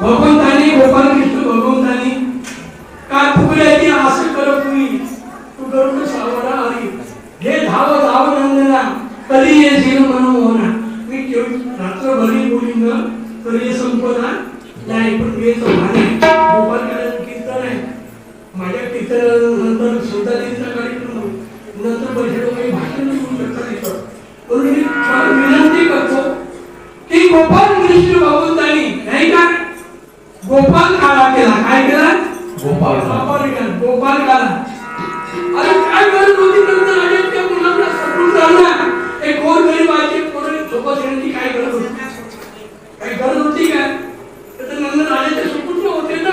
भगवंतानी गोपाल कृष्ण भगवंतानी काय फुगल्याची असं करत तुम्ही तू गरुड सावरा हरी हे धाव धाव नंदना कधी येशील मनमोहना मी रात्रभरी बोलीन तरी संपदा नाही पण हे भाने गोपाल करायचं कीर्तन आहे माझ्या कीर्तनानंतर सुद्धा त्यांचा कार्यक्रम नंतर बैठक काही भाषण करू शकता येतं म्हणून मी विनंती करतो की गोपाल कृष्ण भगवंतानी नाही का गोपाल काला केला काय केला गोपाल काला अरे काय गरज होती नंतर आले त्या मुलांना सपोर्ट करणार एक गोरगरिबाची पोरं सोबत येण्याची काय गरज होती काय गरज होती काय तर नंतर आले ते सपोर्ट होते ना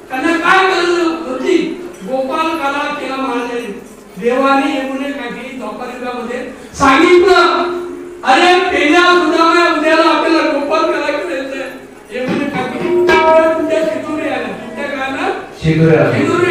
त्यांना काय गरज होती गोपाल काला केला महाराजांनी देवाने येऊन काही द्वापारयुगामध्ये सांगितलं अरे पेल्या सुद्धा उद्याला आपल्याला गोपाल काला करायचं येऊन काही तुमच्या शिदुरी आल्या तुमच्या गाणं शिदुरी